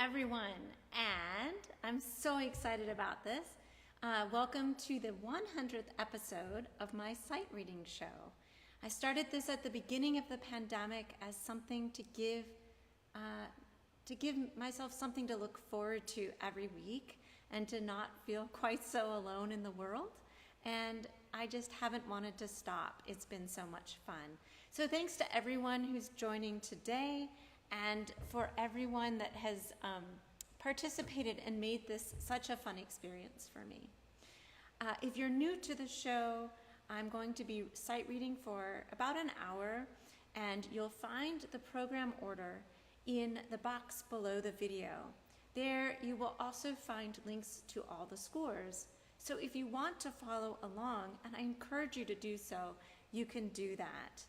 everyone, and I'm so excited about this. Welcome to the 100th episode of my sight reading show. I started this at the beginning of the pandemic as something to give myself something to look forward to every week and to not feel quite so alone in the world. And I just haven't wanted to stop. It's been so much fun. So thanks to everyone who's joining today, and for everyone that has participated and made this such a fun experience for me. If you're new to the show, I'm going to be sight reading for about an hour, and you'll find the program order in the box below the video. There you will also find links to all the scores. So if you want to follow along, and I encourage you to do so, you can do that.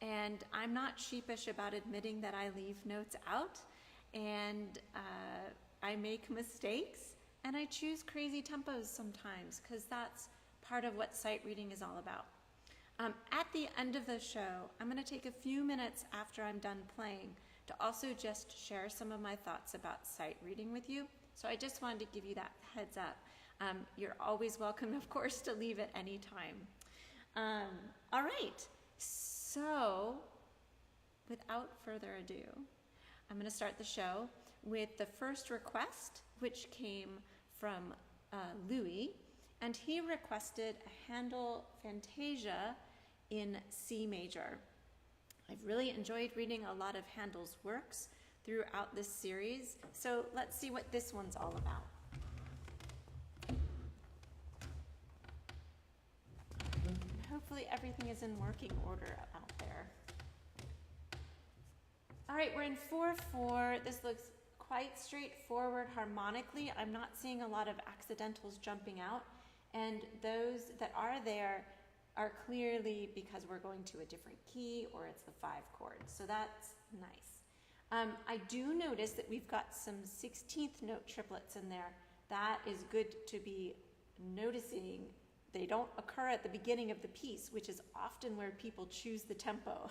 And I'm not sheepish about admitting that I leave notes out, and I make mistakes, and I choose crazy tempos sometimes, because that's part of what sight reading is all about. At the end of the show, I'm going to take a few minutes after I'm done playing to also just share some of my thoughts about sight reading with you. So I just wanted to give you that heads up. You're always welcome, of course, to leave at any time. All right. So, without further ado, I'm going to start the show with the first request, which came from Louis, and he requested a Handel Fantasia in C major. I've really enjoyed reading a lot of Handel's works throughout this series, so let's see what this one's all about. Hopefully everything is in working order out there. All right, we're in 4/4. This looks quite straightforward harmonically. I'm not seeing a lot of accidentals jumping out, and those that are there are clearly because we're going to a different key or it's the 5 chord, so that's nice. I do notice that we've got some 16th note triplets in there. That is good to be noticing. They don't occur at the beginning of the piece, which is often where people choose the tempo,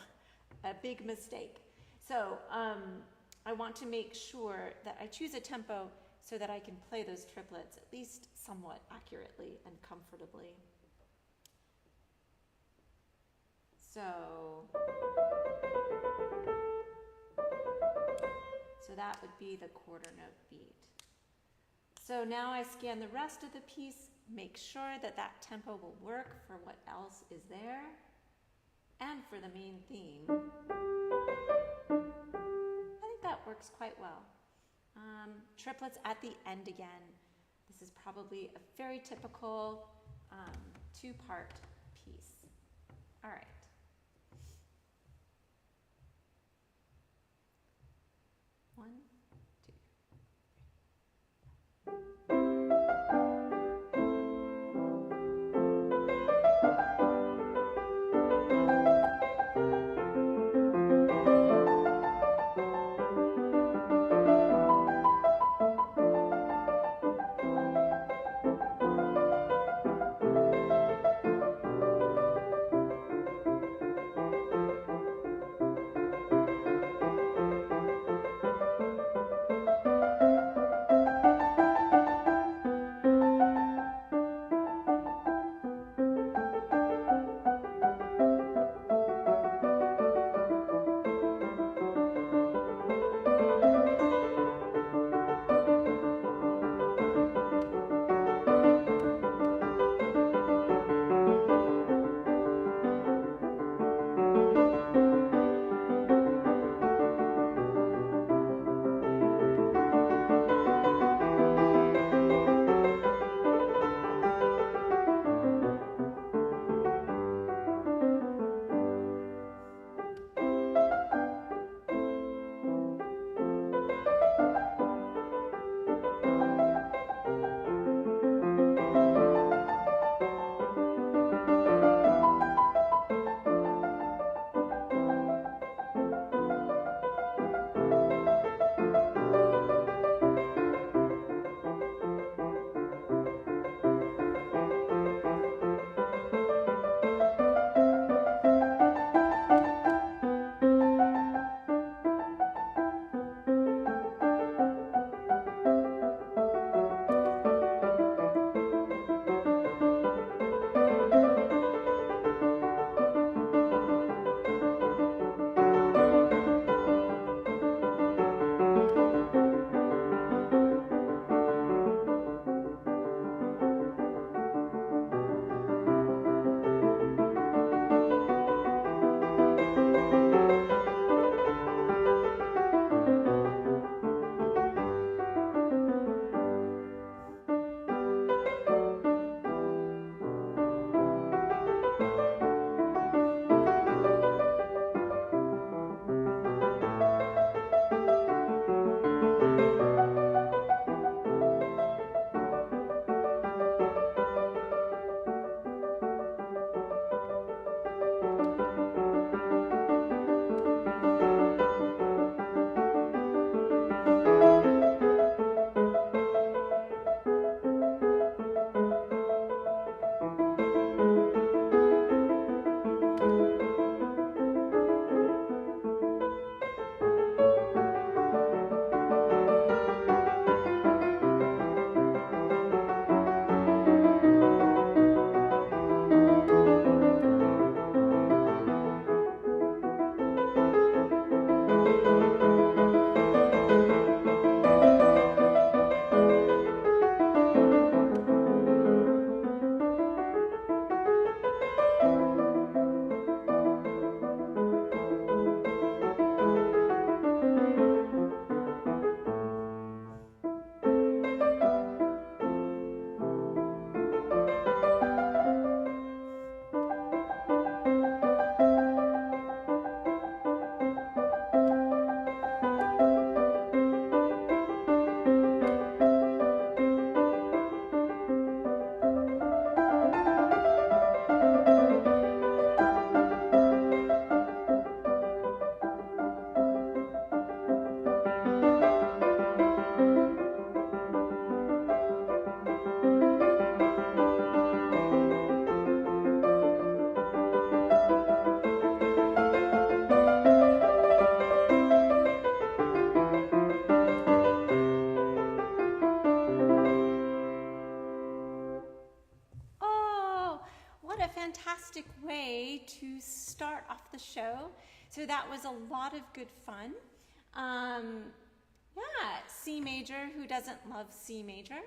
a big mistake. So I want to make sure that I choose a tempo so that I can play those triplets at least somewhat accurately and comfortably. So that would be the quarter note beat. So now I scan the rest of the piece, make sure that that tempo will work for what else is there and for the main theme. I think that works quite well. Triplets at the end again. This is probably a very typical 2-part piece. All right. One, two, three. fantastic way to start off the show. So that was a lot of good fun. Yeah, C major, who doesn't love C major?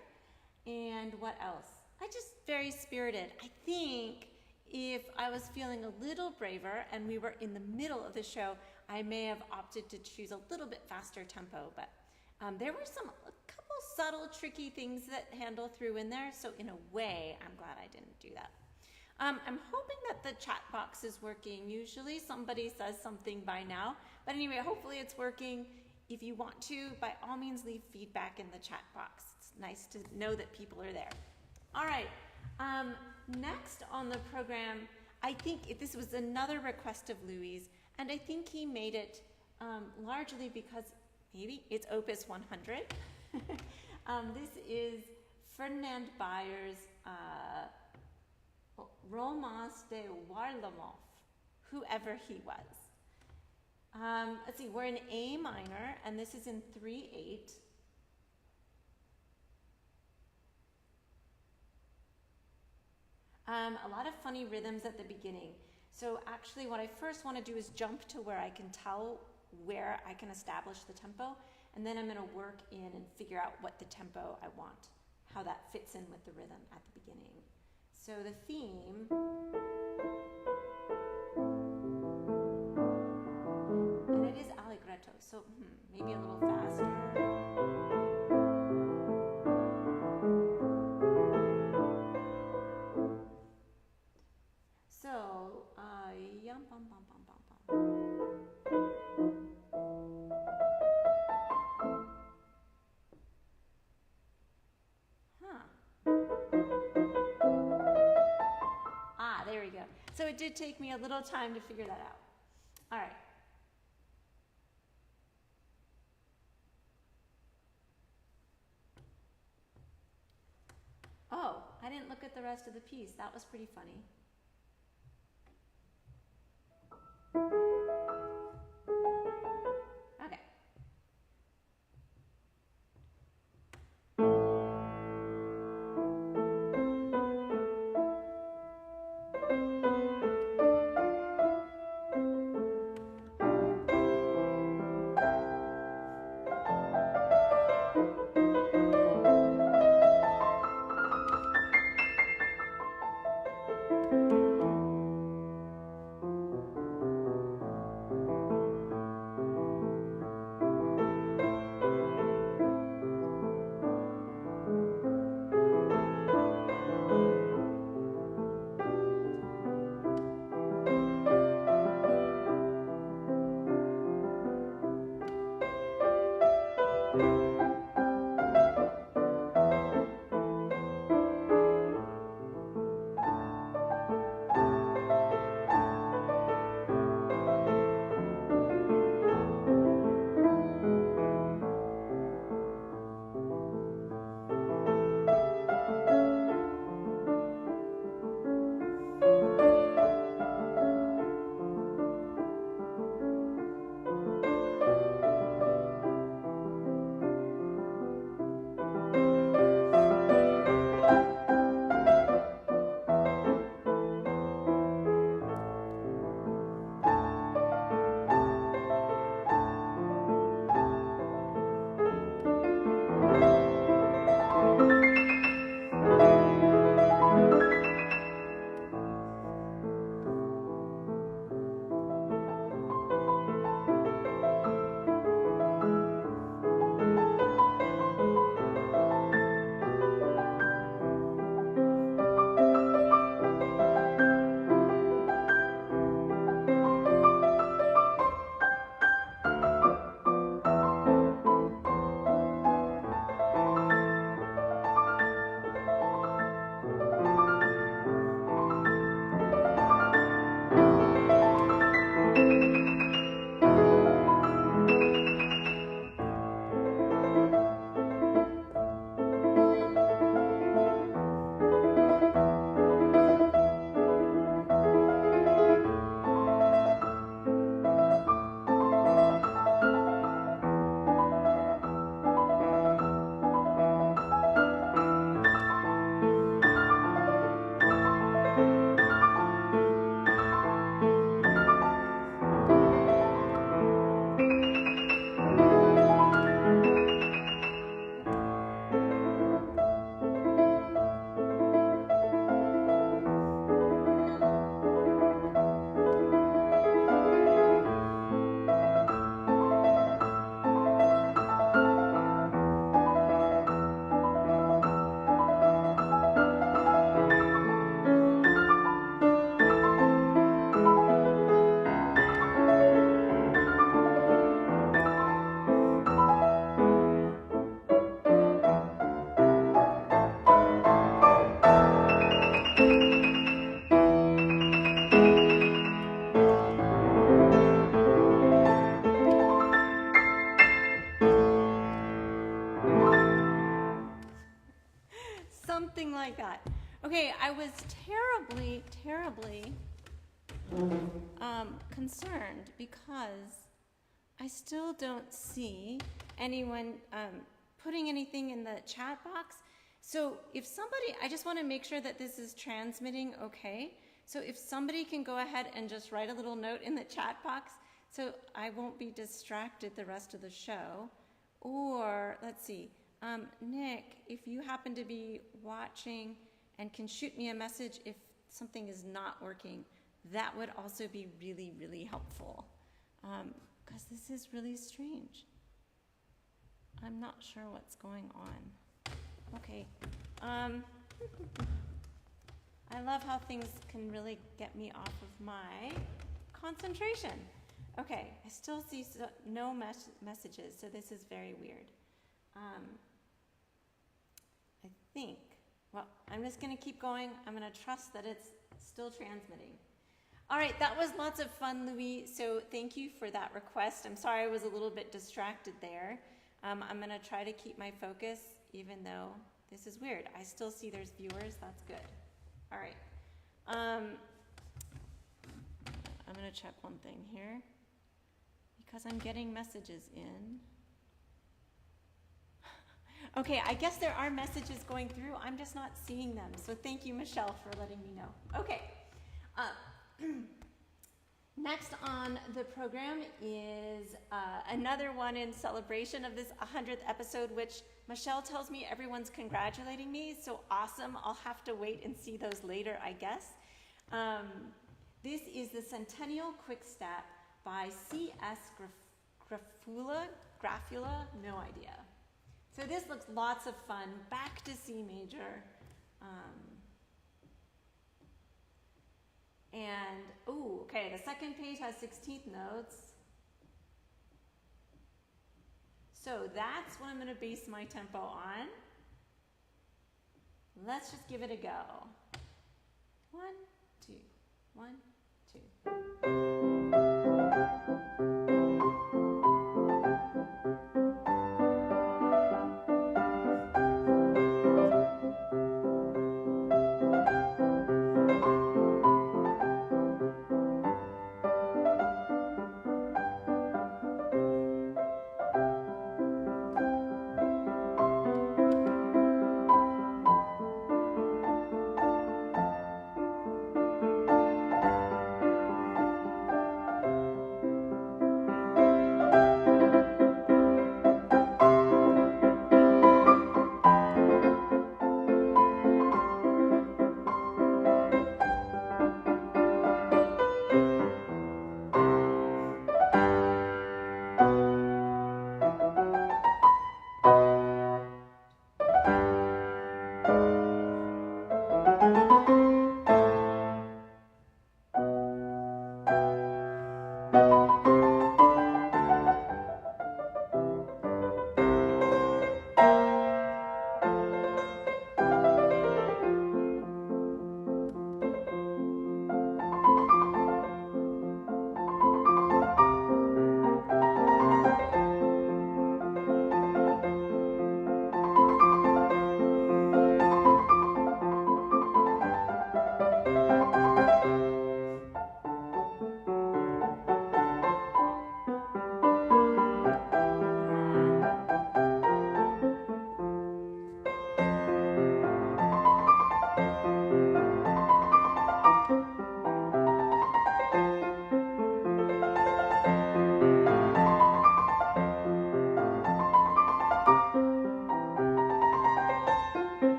And what else? I just very spirited. I think if I was feeling a little braver and we were in the middle of the show, I may have opted to choose a little bit faster tempo, but there were a couple subtle, tricky things that Handel threw in there, so in a way, I'm glad I didn't do that. I'm hoping that the chat box is working. Usually somebody says something by now, but anyway, hopefully it's working. If you want to, by all means, leave feedback in the chat box. It's nice to know that people are there. All right, next on the program, I think this was another request of Louis', and I think he made it largely because maybe it's Opus 100. This is Ferdinand Beyer's Romance de Warlamoff, whoever he was. Let's see, we're in A minor, and this is in 3/8. A lot of funny rhythms at the beginning. So actually what I first want to do is jump to where I can tell where I can establish the tempo, and then I'm going to work in and figure out what the tempo I want, how that fits in with the rhythm at the beginning. So the theme, and it is allegretto, so maybe a little faster. So, yum bum bum bum bum bum. There we go. So it did take me a little time to figure that out. All right. Oh, I didn't look at the rest of the piece. That was pretty funny. Okay. something like that. Okay, I was terribly, terribly concerned because I still don't see anyone putting anything in the chat box. So if somebody, I just want to make sure that this is transmitting okay. So if somebody can go ahead and just write a little note in the chat box so I won't be distracted the rest of the show. Or, let's see, Nick, if you happen to be watching and can shoot me a message if something is not working, that would also be really, really helpful. Because this is really strange. I'm not sure what's going on. Okay. I love how things can really get me off of my concentration. Okay, I still see no messages, so this is very weird. I think, well, I'm just going to keep going. I'm going to trust that it's still transmitting. All right, that was lots of fun, Louis, so thank you for that request. I'm sorry I was a little bit distracted there. I'm going to try to keep my focus, even though this is weird. I still see there's viewers. That's good. All right. I'm going to check one thing here because I'm getting messages in. Okay, I guess there are messages going through. I'm just not seeing them. So thank you, Michelle, for letting me know. Okay. Next on the program is another one in celebration of this 100th episode, which Michelle tells me everyone's congratulating me. So awesome. I'll have to wait and see those later, I guess. This is the Centennial Quick Step by C.S. Grafulla, no idea. So this looks lots of fun. Back to C major. And, oh, okay, the second page has 16th notes. So that's what I'm going to base my tempo on. Let's just give it a go. 1, 2, 1, 2.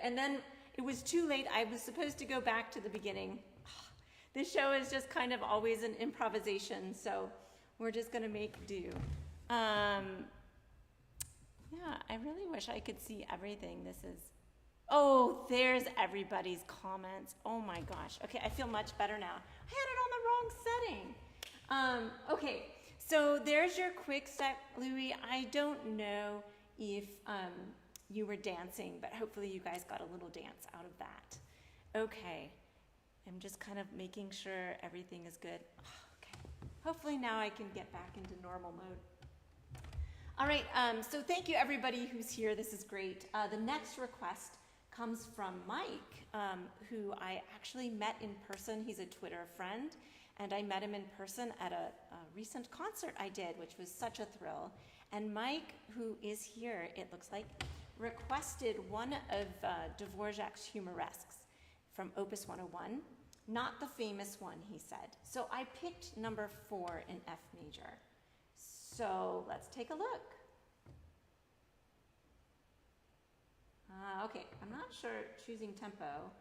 And then it was too late. I was supposed to go back to the beginning. This show is just kind of always an improvisation, so we're just going to make do. Yeah, I really wish I could see everything. This is Oh, there's everybody's comments. Oh my gosh. Okay, I feel much better now. I had it on the wrong setting. Okay, so there's your quick step, Louis. I don't know if you were dancing, but hopefully you guys got a little dance out of that. Okay, I'm just kind of making sure everything is good. Okay, hopefully now I can get back into normal mode. All right, so thank you everybody who's here. This is great. The next request comes from Mike, who I actually met in person. He's a Twitter friend, and I met him in person at a recent concert I did, which was such a thrill. And Mike, who is here, it looks like, requested one of Dvorak's Humoresques from Opus 101, not the famous one, he said. So I picked number 4 in F major. So let's take a look. Okay, I'm not sure choosing tempo.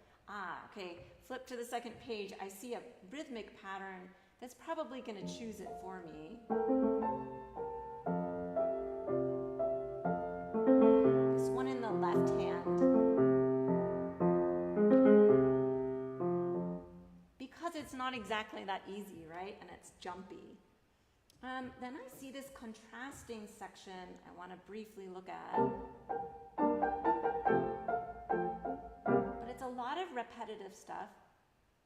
Okay, flip to the second page. I see a rhythmic pattern that's probably going to choose it for me. This one in the left hand. Because it's not exactly that easy, right? And it's jumpy. Then I see this contrasting section I want to briefly look at. But it's a lot of repetitive stuff.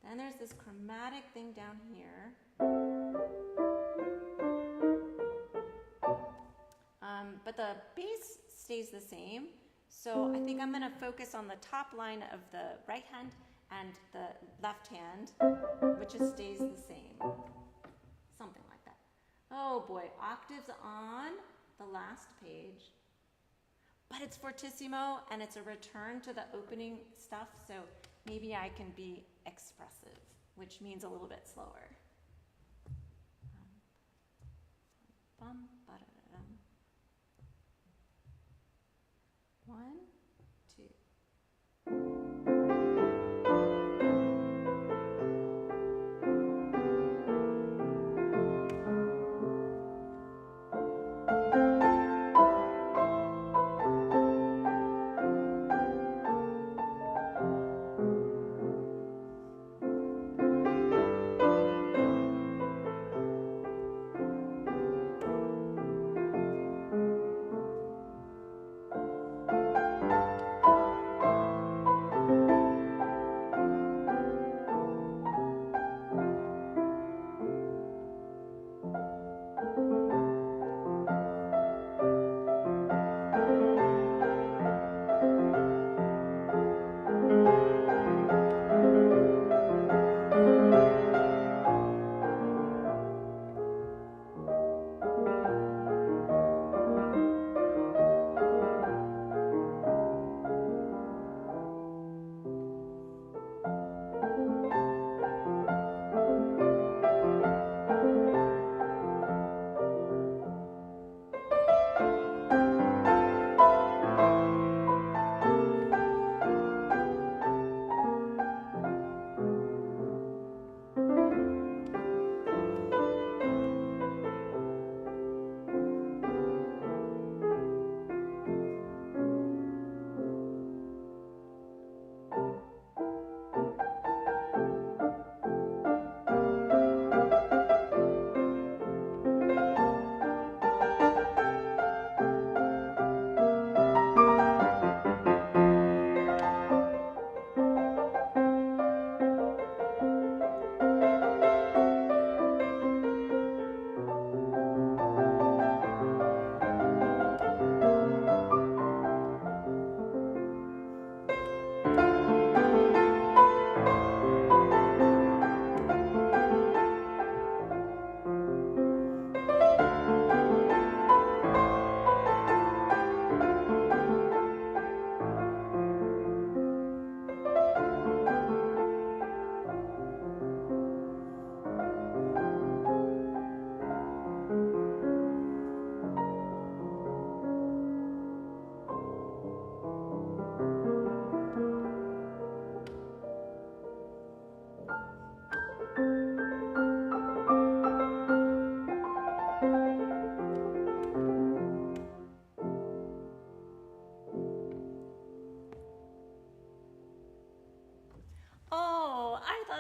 Then there's this chromatic thing down here. But the bass stays the same. So I think I'm going to focus on the top line of the right hand and the left hand, which just stays the same. Something like that. Oh boy, octaves on the last page. But it's fortissimo and it's a return to the opening stuff, so maybe I can be expressive, which means a little bit slower. One, two.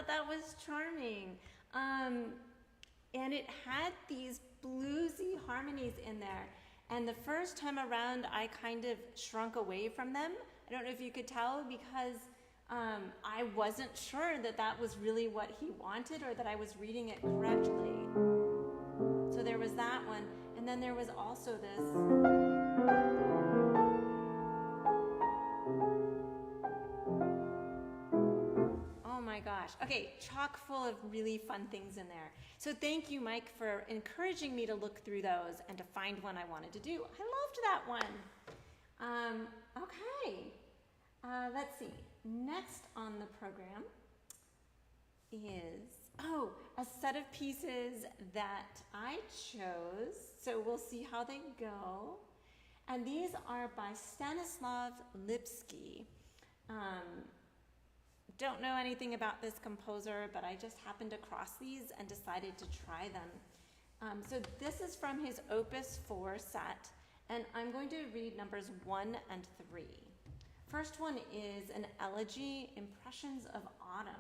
thought that was charming. And it had these bluesy harmonies in there. And the first time around, I kind of shrunk away from them. I don't know if you could tell, because I wasn't sure that that was really what he wanted or that I was reading it correctly. So there was that one. And then there was also this. Oh my gosh. Okay, chock full of really fun things in there. So thank you, Mike, for encouraging me to look through those and to find one I wanted to do. I loved that one. Okay. Let's see. Next on the program is, a set of pieces that I chose. So we'll see how they go. And these are by Stansislaw Lipski. Don't know anything about this composer, but I just happened across these and decided to try them. So this is from his Opus 4 set, and I'm going to read numbers 1 and 3. First one is an elegy, Impressions of Autumn.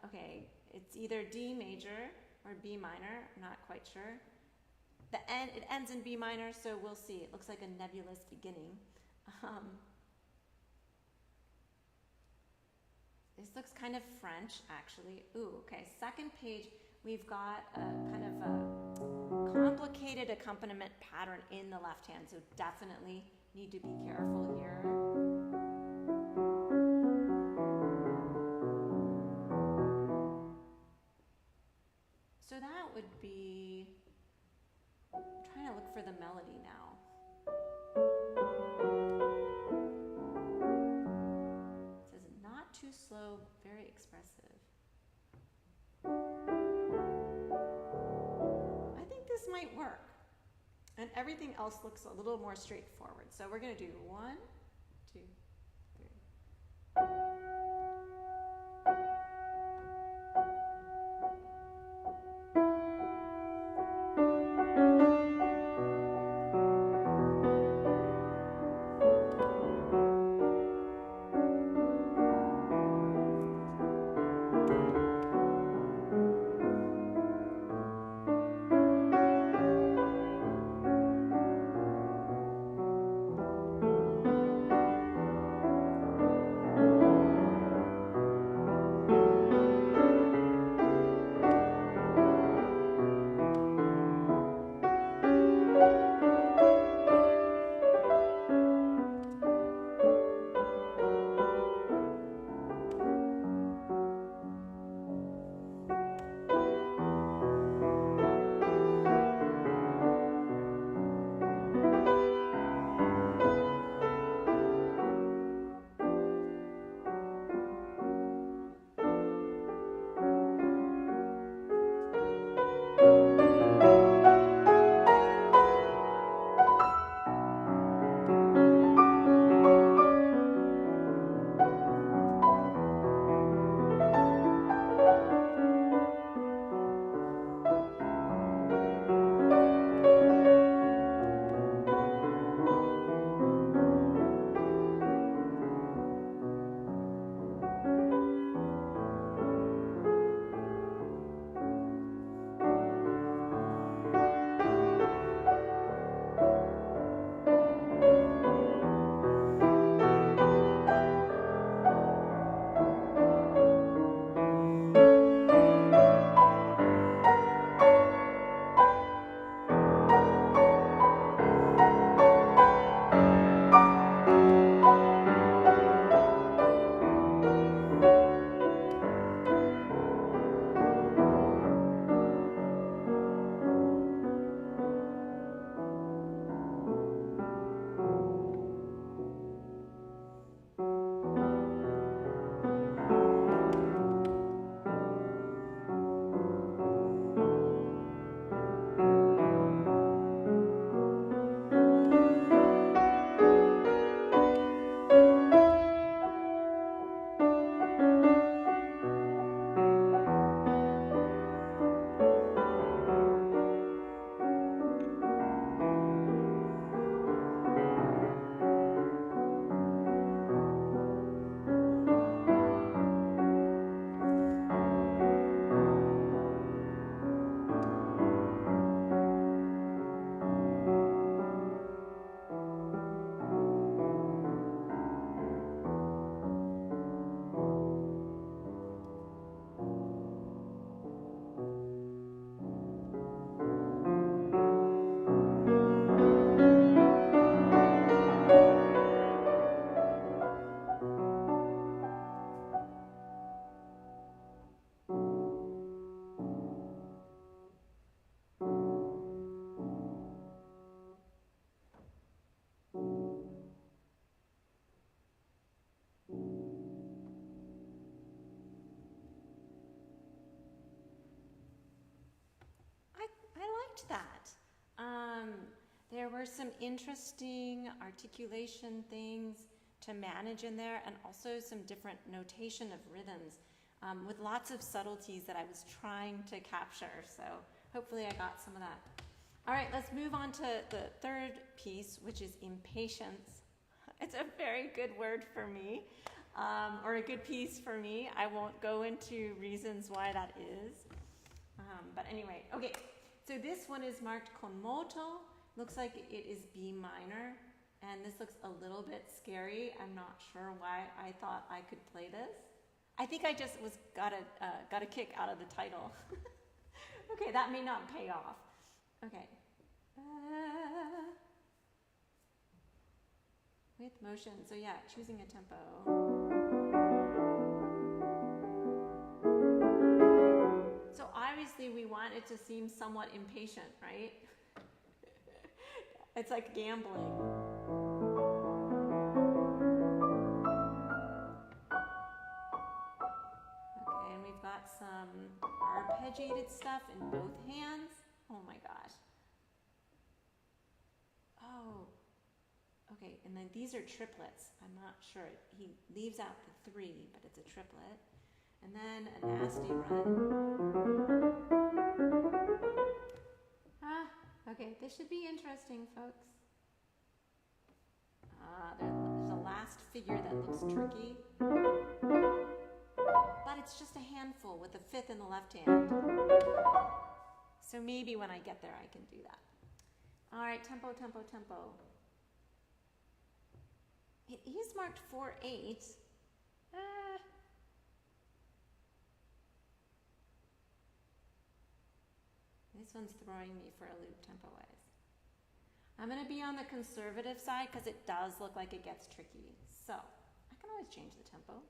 Okay, it's either D major or B minor, not quite sure. It ends in B minor, so we'll see. It looks like a nebulous beginning. This looks kind of French, actually. Ooh, okay, second page, we've got a kind of a complicated accompaniment pattern in the left hand, so definitely need to be careful here. So that would be, I'm trying to look for the melody now. It says not too slow, very expressive. I think this might work. And everything else looks a little more straightforward. So we're going to do 1, 2, 3. There were some interesting articulation things to manage in there, and also some different notation of rhythms with lots of subtleties that I was trying to capture. So hopefully I got some of that. All right, let's move on to the third piece, which is Impatience. It's a very good word for me, or a good piece for me. I won't go into reasons why that is. But anyway, okay, so this one is marked con moto. Looks like it is B minor, and this looks a little bit scary. I'm not sure why I thought I could play this. I think I just got a kick out of the title. Okay, that may not pay off. Okay. With motion, so yeah, choosing a tempo. So obviously we want it to seem somewhat impatient, right? It's like gambling. Okay, and we've got some arpeggiated stuff in both hands. Oh my gosh. Oh, okay, and then these are triplets. I'm not sure. He leaves out the 3, but it's a triplet. And then a nasty run. Okay, this should be interesting, folks. There's a last figure that looks tricky. But it's just a handful with a 5th in the left hand. So maybe when I get there I can do that. All right, tempo, tempo, tempo. It is marked 4/8. This one's throwing me for a loop tempo-wise. I'm going to be on the conservative side because it does look like it gets tricky. So I can always change the tempo.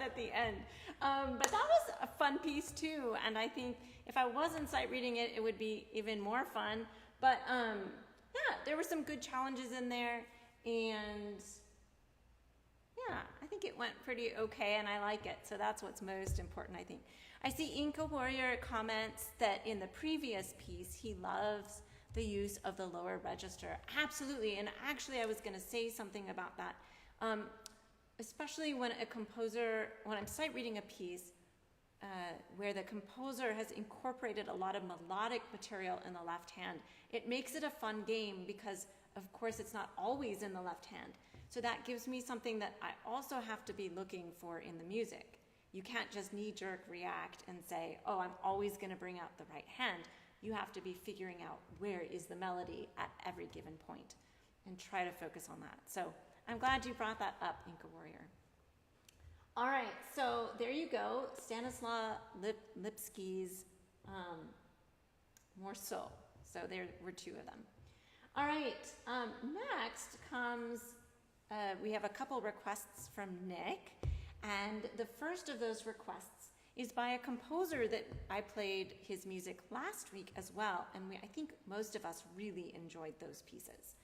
At the end. But that was a fun piece too, and I think if I wasn't sight reading it, it would be even more fun. But yeah, there were some good challenges in there, and yeah, I think it went pretty okay, and I like it, so that's what's most important, I think. I see Inca Warrior comments that in the previous piece, he loves the use of the lower register. Absolutely, and actually I was going to say something about that. Especially when I'm sight reading a piece where the composer has incorporated a lot of melodic material in the left hand, it makes it a fun game because, of course, it's not always in the left hand. So that gives me something that I also have to be looking for in the music. You can't just knee-jerk react and say, oh, I'm always going to bring out the right hand. You have to be figuring out where is the melody at every given point and try to focus on that. So I'm glad you brought that up, Inca Warrior. All right, so there you go, Stansislaw Lipski's Morceaux. So there were two of them. All right, next comes, we have a couple requests from Nick, and the first of those requests is by a composer that I played his music last week as well, and I think most of us really enjoyed those pieces,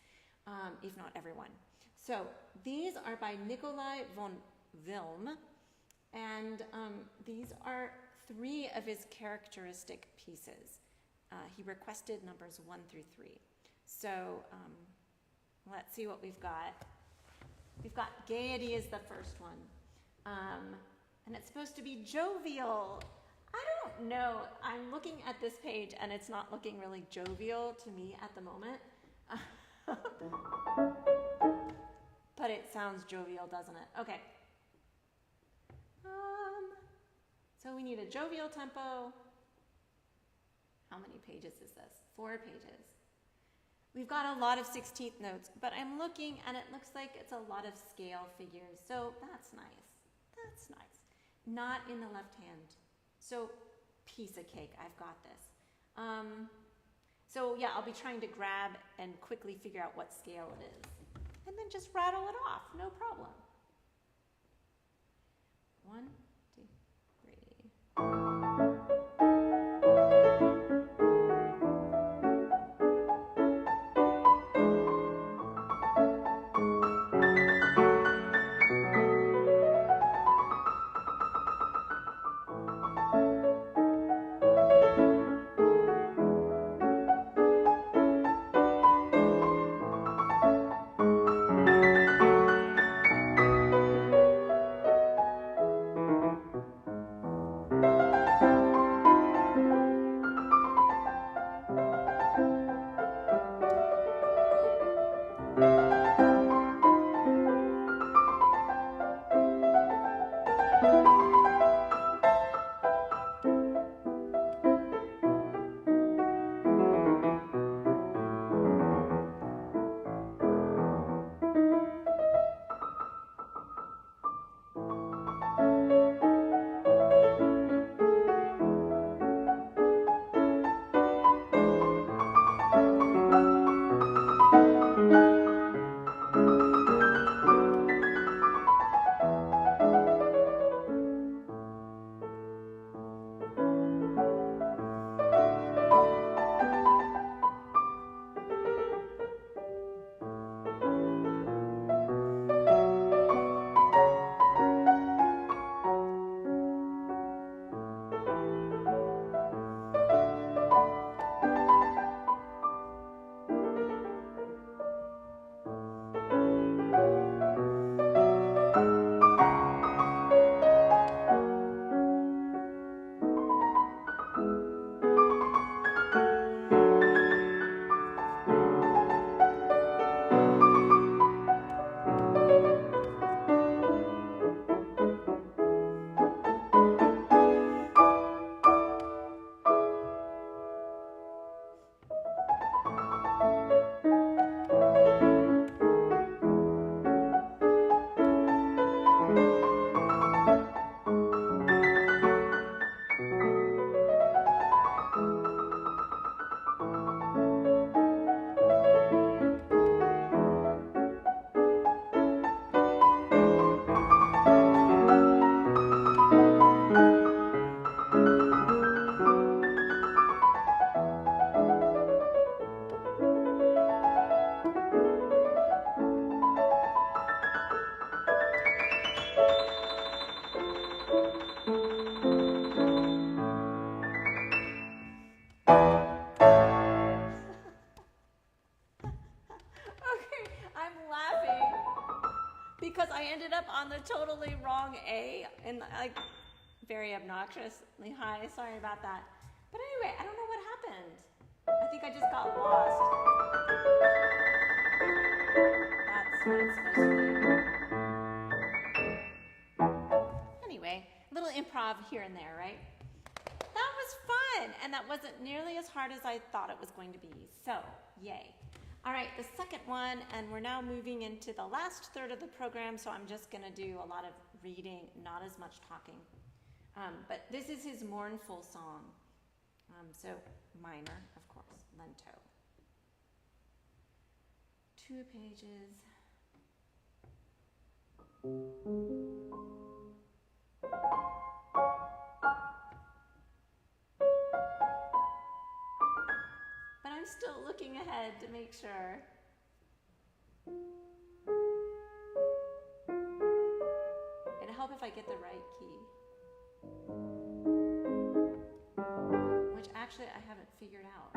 if not everyone. So these are by Nicolai von Wilm, and these are three of his characteristic pieces. He requested numbers 1 through 3. So let's see what we've got. We've got Gaiety is the first one, and it's supposed to be jovial. I don't know. I'm looking at this page, and it's not looking really jovial to me at the moment. But it sounds jovial, doesn't it? Okay. So we need a jovial tempo. How many pages is this? 4 pages. We've got a lot of 16th notes, but I'm looking and it looks like it's a lot of scale figures. So that's nice. That's nice. Not in the left hand. So piece of cake, I've got this. So yeah, I'll be trying to grab and quickly figure out what scale it is. And then just rattle it off, no problem. 1, 2, 3. a totally wrong A and like very obnoxiously high. Sorry about that. But anyway, I don't know what happened. I think I just got lost. That's what it's supposed to be. Anyway, a little improv here and there, right? That was fun, and that wasn't nearly as hard as I thought it was going to be. So, yay. All right, the second one, and we're now moving into the last third of the program, so I'm just going to do a lot of reading, not as much talking. But this is his mournful song. So minor, of course, lento. 2 pages. But I'm still looking ahead to make sure. It'll help if I get the right key. Which actually I haven't figured out.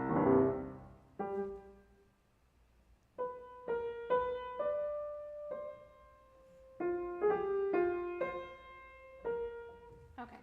Okay.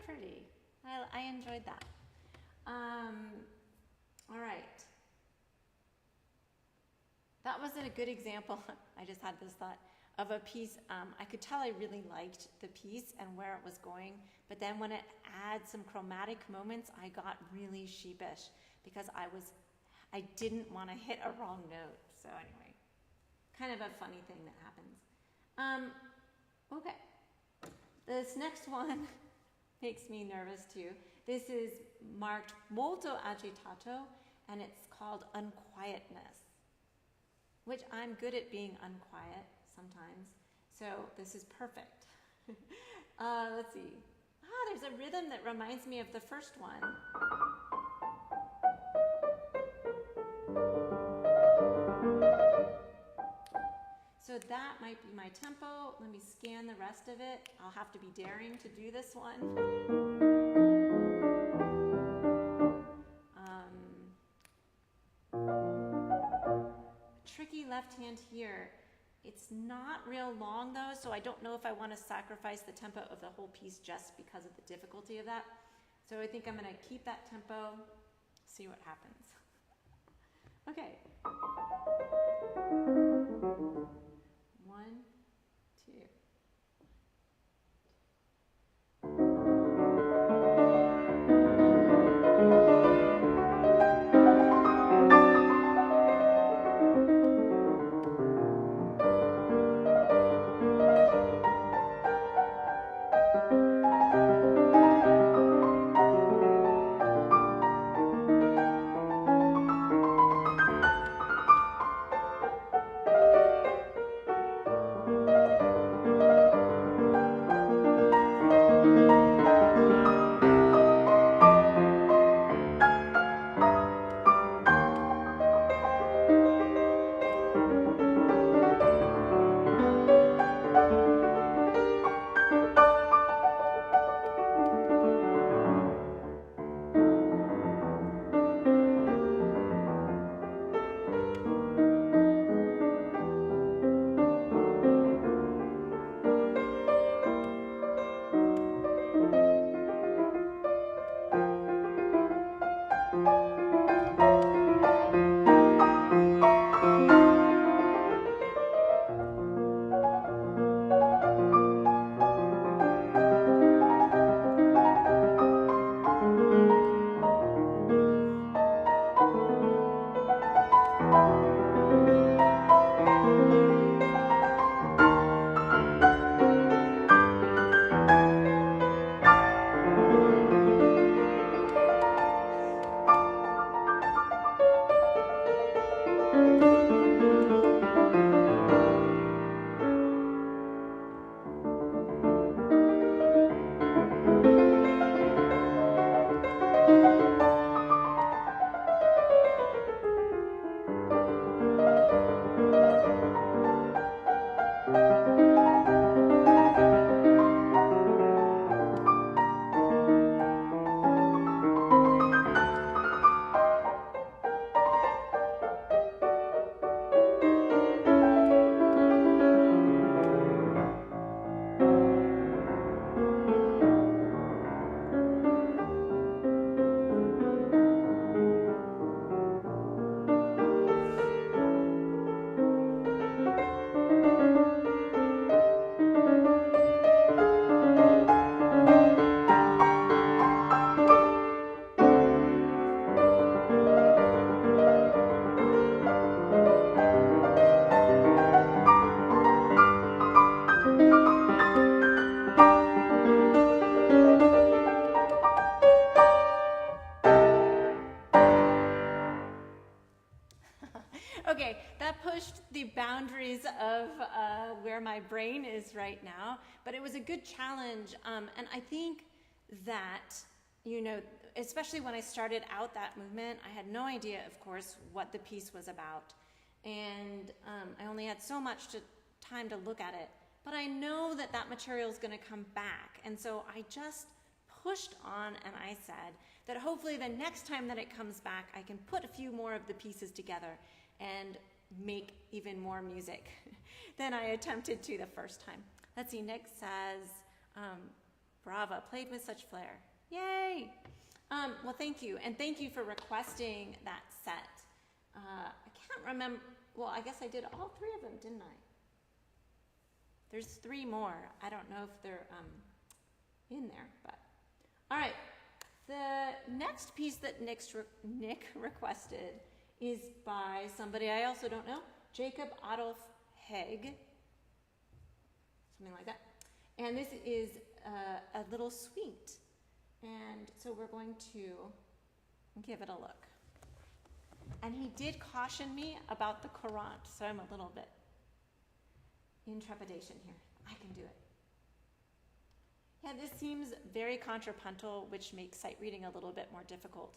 pretty. I enjoyed that. All right. That wasn't a good example. I just had this thought of a piece. I could tell I really liked the piece and where it was going, but then when it adds some chromatic moments, I got really sheepish because I didn't want to hit a wrong note. So anyway, kind of a funny thing that happens. Okay, this next one makes me nervous too. This is marked molto agitato, and it's called unquietness, which I'm good at being unquiet sometimes, so this is perfect. Let's see. There's a rhythm that reminds me of the first one. So that might be my tempo. Let me scan the rest of it. I'll have to be daring to do this one. Tricky left hand here. It's not real long though, so I don't know if I want to sacrifice the tempo of the whole piece just because of the difficulty of that. So I think I'm going to keep that tempo, see what happens. Okay. 1, 2. Okay, that pushed the boundaries of where my brain is right now, but it was a good challenge. And I think that, you know, especially when I started out that movement, I had no idea, of course, what the piece was about. And I only had so much time to look at it. But I know that that material is going to come back. And so I just pushed on, and I said that hopefully the next time that it comes back, I can put a few more of the pieces together and make even more music than I attempted to the first time. Let's see, Nick says, brava, played with such flair. Yay! Well, thank you, and thank you for requesting that set. I can't remember, well, I guess I did all three of them, didn't I? There's 3 more. I don't know if they're in there, but all right. The next piece that Nick requested is by somebody I also don't know, Jacob Adolf Hägg, something like that. And this is a little suite. And so we're going to give it a look. And he did caution me about the Courant, so I'm a little bit in trepidation here. I can do it. Yeah, this seems very contrapuntal, which makes sight reading a little bit more difficult,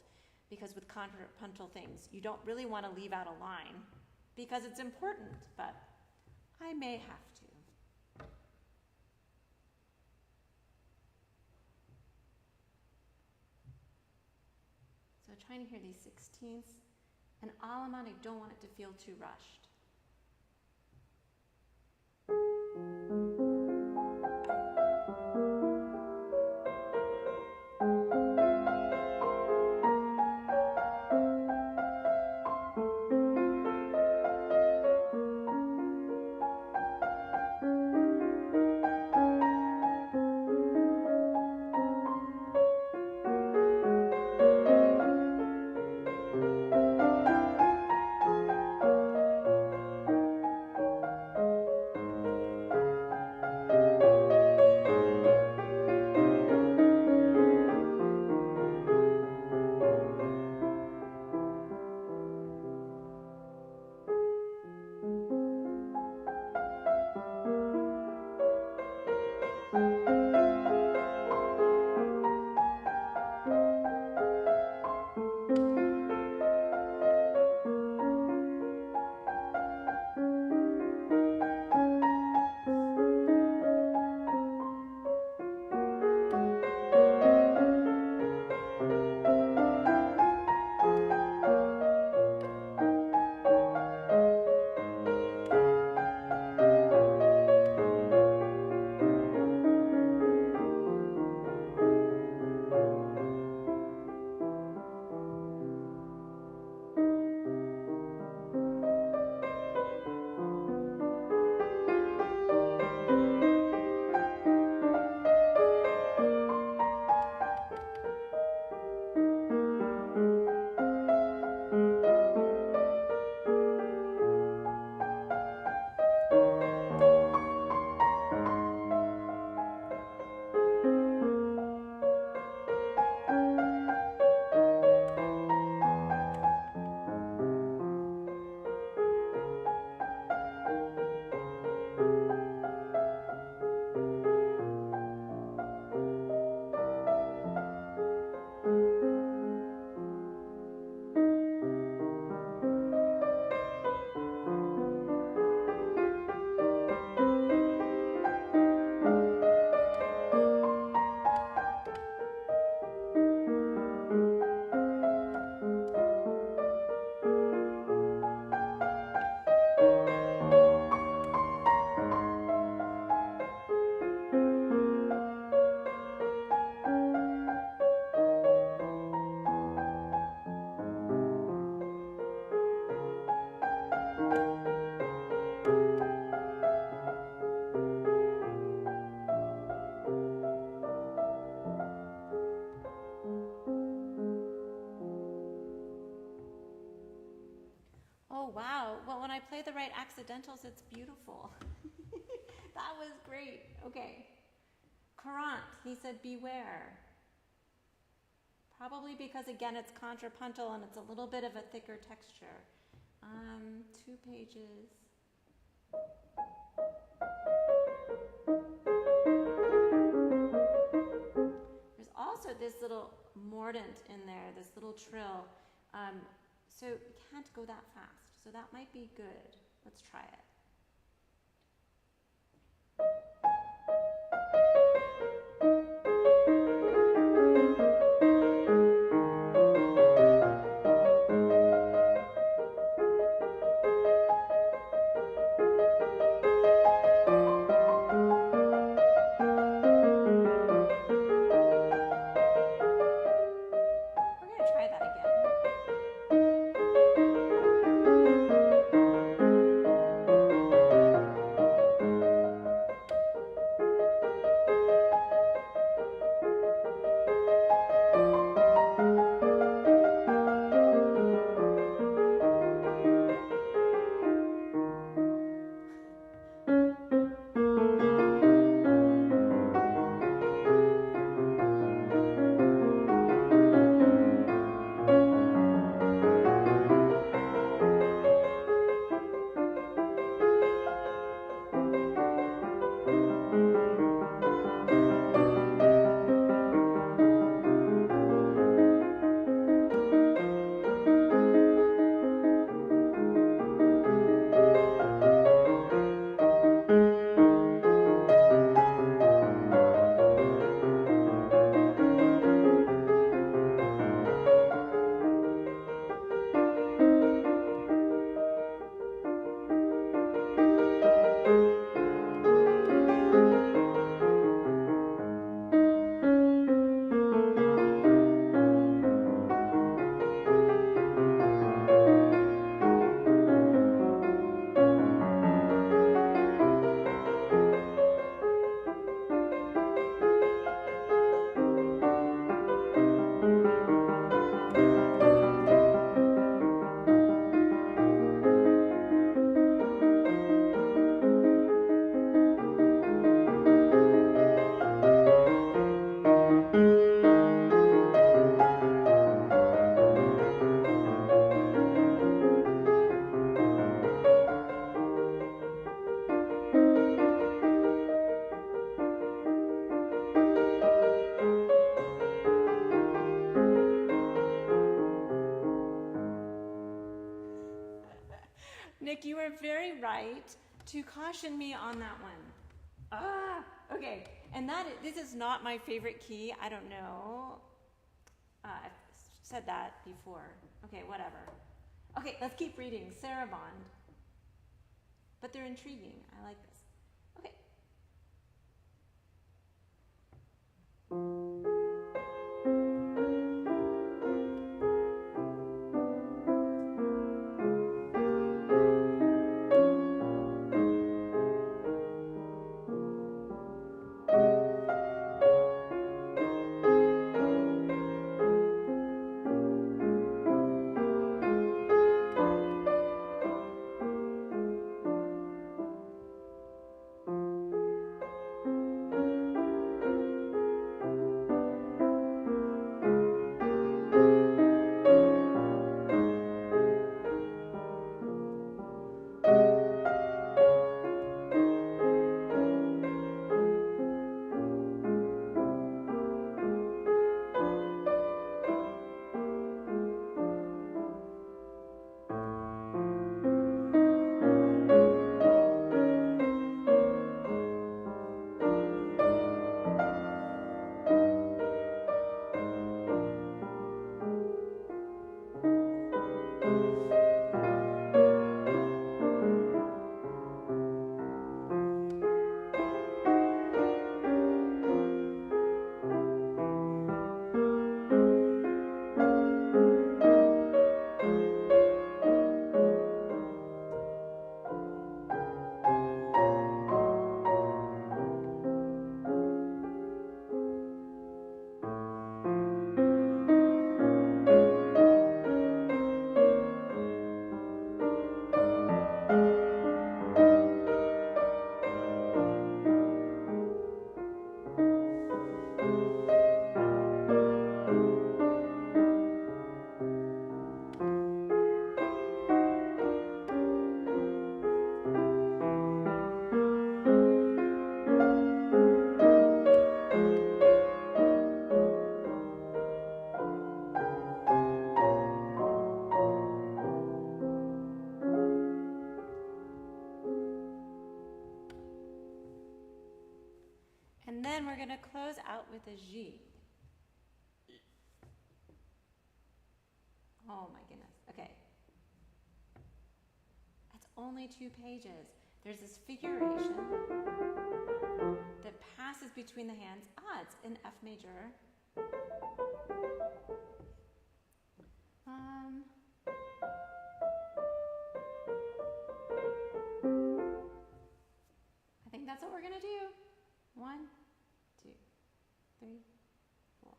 because with contrapuntal things, you don't really want to leave out a line because it's important, but I may have to. So trying to hear these 16ths, and Alaman, I don't want it to feel too rushed. The right accidentals, it's beautiful. That was great. Okay. Courant, he said beware. Probably because, again, it's contrapuntal and it's a little bit of a thicker texture. 2 pages. There's also this little mordant in there, this little trill. So you can't go that fast. So that might be good. Let's try it. Nick, you were very right to caution me on that one. Okay. And this is not my favorite key. I don't know. I've said that before. Okay, whatever. Okay, let's keep reading. Saraband. But they're intriguing. I like this. Okay. And then we're going to close out with a G. Oh my goodness. Okay. That's only 2 pages. There's this figuration that passes between the hands. It's in F major. I think that's what we're going to do. 1, 2, 3, 4.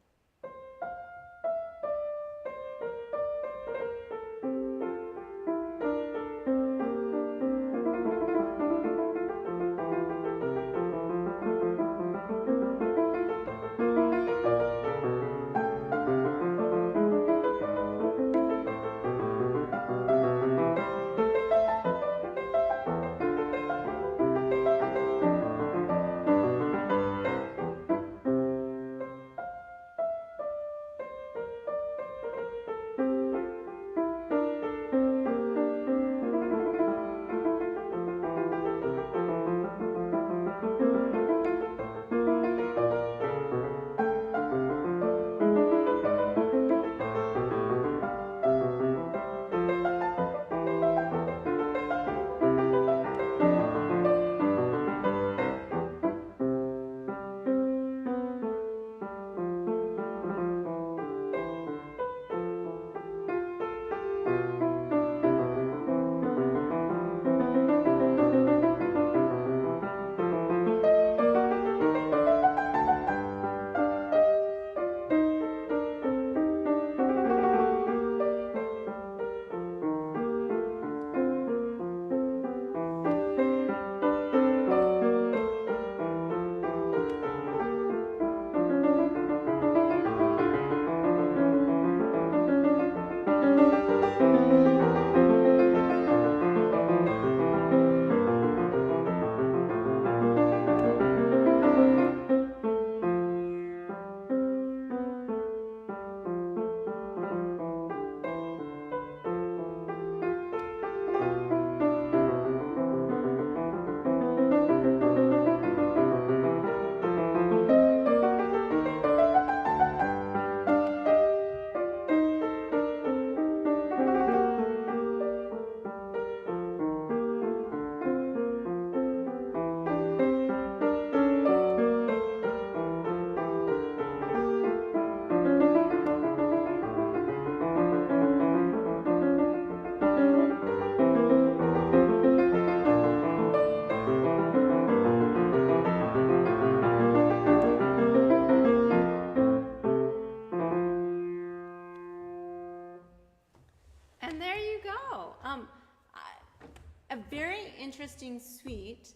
very interesting suite.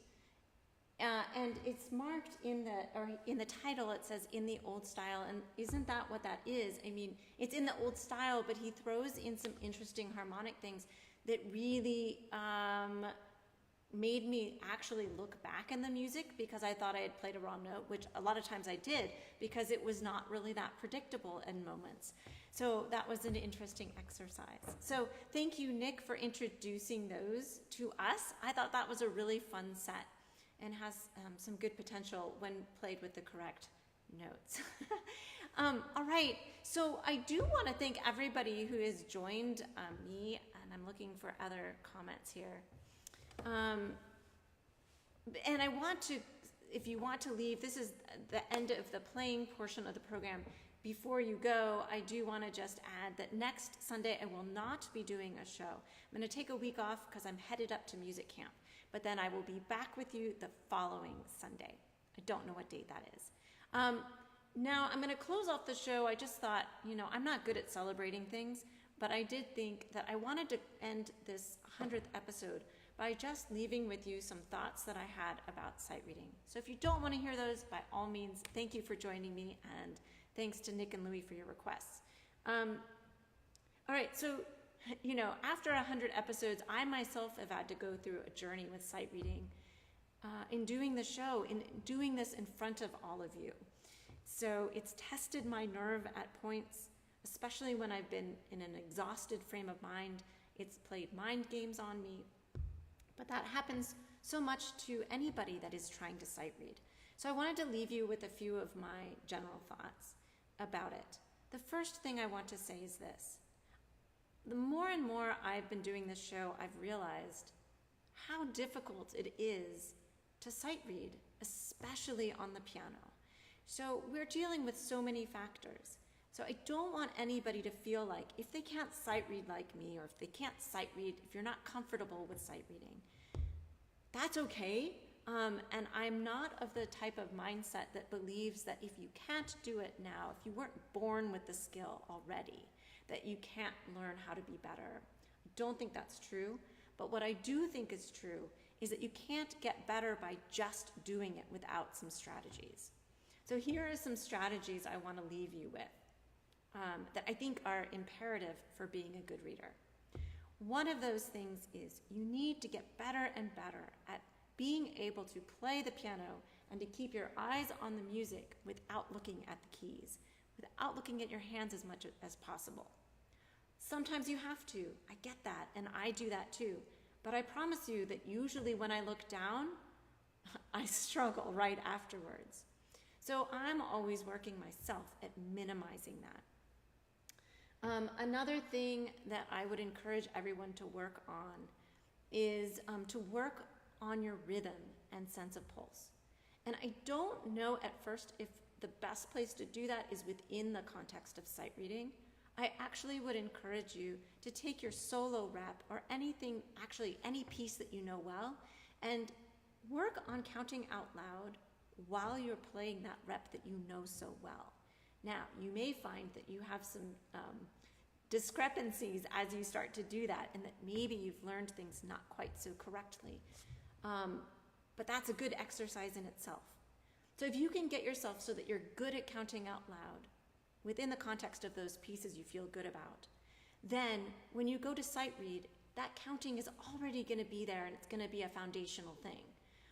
And it's marked in the title, it says in the old style, and isn't that what that is? I mean, it's in the old style, but he throws in some interesting harmonic things that really made me actually look back in the music, because I thought I had played a wrong note, which a lot of times I did, because it was not really that predictable in moments. So that was an interesting exercise. So thank you, Nick, for introducing those to us. I thought that was a really fun set, and has some good potential when played with the correct notes. All right, so I do want to thank everybody who has joined me, and I'm looking for other comments here. And I want to, if you want to leave, this is the end of the playing portion of the program. Before you go, I do want to just add that next Sunday I will not be doing a show. I'm going to take a week off because I'm headed up to music camp. But then I will be back with you the following Sunday. I don't know what date that is. Now I'm going to close off the show. I just thought, I'm not good at celebrating things, but I did think that I wanted to end this 100th episode by just leaving with you some thoughts that I had about sight reading. So if you don't want to hear those, by all means, thank you for joining me, and thanks to Nick and Louie for your requests. All right, so after 100 episodes, I myself have had to go through a journey with sight reading in doing the show, in doing this in front of all of you. So it's tested my nerve at points, especially when I've been in an exhausted frame of mind. It's played mind games on me, but that happens so much to anybody that is trying to sight read. So I wanted to leave you with a few of my general thoughts about it. The first thing I want to say is this. The more and more I've been doing this show, I've realized how difficult it is to sight read, especially on the piano. So we're dealing with so many factors. So I don't want anybody to feel like if they can't sight read like me, or if they can't sight read, if you're not comfortable with sight reading, that's okay. And I'm not of the type of mindset that believes that if you can't do it now, if you weren't born with the skill already, that you can't learn how to be better. I don't think that's true, but what I do think is true is that you can't get better by just doing it without some strategies. So here are some strategies I want to leave you with that I think are imperative for being a good reader. One of those things is you need to get better and better at being able to play the piano and to keep your eyes on the music without looking at the keys, without looking at your hands as much as possible. Sometimes you have to. I get that, and I do that too. But I promise you that usually when I look down, I struggle right afterwards. So I'm always working myself at minimizing that. Another thing that I would encourage everyone to work on is to work on your rhythm and sense of pulse. And I don't know at first if the best place to do that is within the context of sight reading. I actually would encourage you to take your solo rep or anything, actually any piece that you know well, and work on counting out loud while you're playing that rep that you know so well. Now, you may find that you have some discrepancies as you start to do that, and that maybe you've learned things not quite so correctly. But that's a good exercise in itself. So if you can get yourself so that you're good at counting out loud within the context of those pieces you feel good about, then when you go to sight read, that counting is already going to be there, and it's going to be a foundational thing.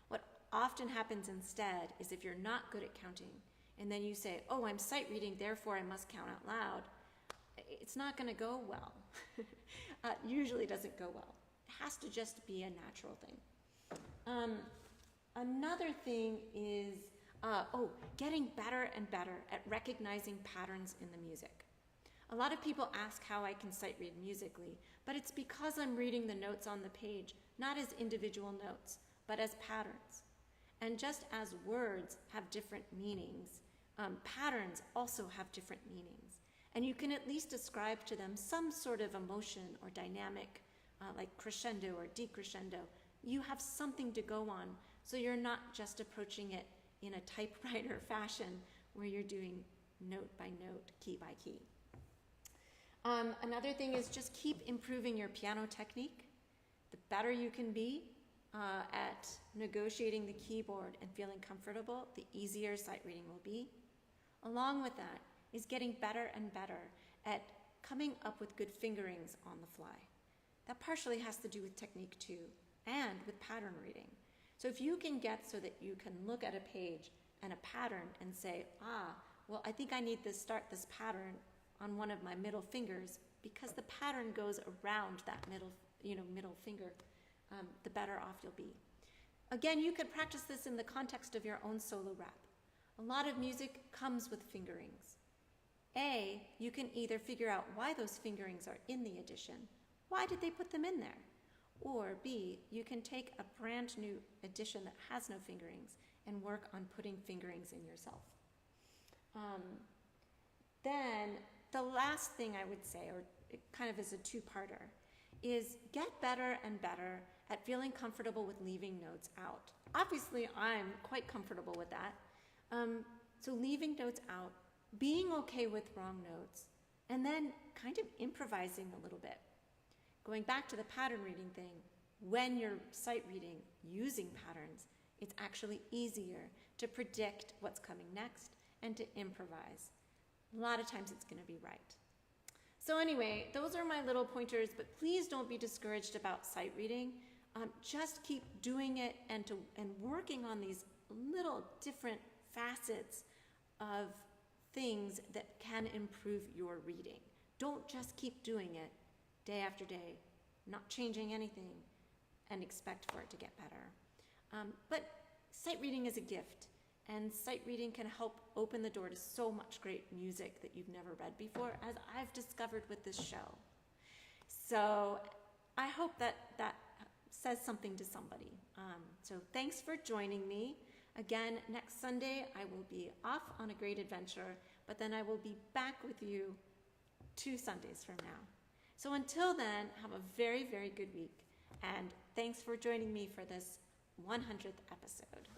What often happens instead is if you're not good at counting, and then you say, oh, I'm sight reading, therefore I must count out loud, it's not going to go well. Usually doesn't go well. It has to just be a natural thing. Another thing is getting better and better at recognizing patterns in the music. A lot of people ask how I can sight read musically, but it's because I'm reading the notes on the page, not as individual notes, but as patterns. And just as words have different meanings, patterns also have different meanings. And you can at least ascribe to them some sort of emotion or dynamic, like crescendo or decrescendo. You have something to go on, so you're not just approaching it in a typewriter fashion where you're doing note by note, key by key. Another thing is just keep improving your piano technique. The better you can be at negotiating the keyboard and feeling comfortable, the easier sight reading will be. Along with that is getting better and better at coming up with good fingerings on the fly. That partially has to do with technique too, and with pattern reading. So if you can get so that you can look at a page and a pattern and say, well, I think I need to start this pattern on one of my middle fingers because the pattern goes around that middle finger, the better off you'll be. Again, you could practice this in the context of your own solo rap. A lot of music comes with fingerings. A, you can either figure out why those fingerings are in the edition. Why did they put them in there? Or B, you can take a brand new edition that has no fingerings and work on putting fingerings in yourself. Then the last thing I would say, or it kind of is a two-parter, is get better and better at feeling comfortable with leaving notes out. Obviously, I'm quite comfortable with that. So leaving notes out, being okay with wrong notes, and then kind of improvising a little bit. Going back to the pattern reading thing, when you're sight reading using patterns, it's actually easier to predict what's coming next and to improvise. A lot of times it's going to be right. So anyway, those are my little pointers, but please don't be discouraged about sight reading. Just keep doing it and working on these little different facets of things that can improve your reading. Don't just keep doing it day after day, not changing anything, and expect for it to get better. But sight reading is a gift, and sight reading can help open the door to so much great music that you've never read before, as I've discovered with this show. So I hope that says something to somebody. So thanks for joining me. Again, next Sunday, I will be off on a great adventure, but then I will be back with you 2 Sundays from now. So until then, have a very, very good week, and thanks for joining me for this 100th episode.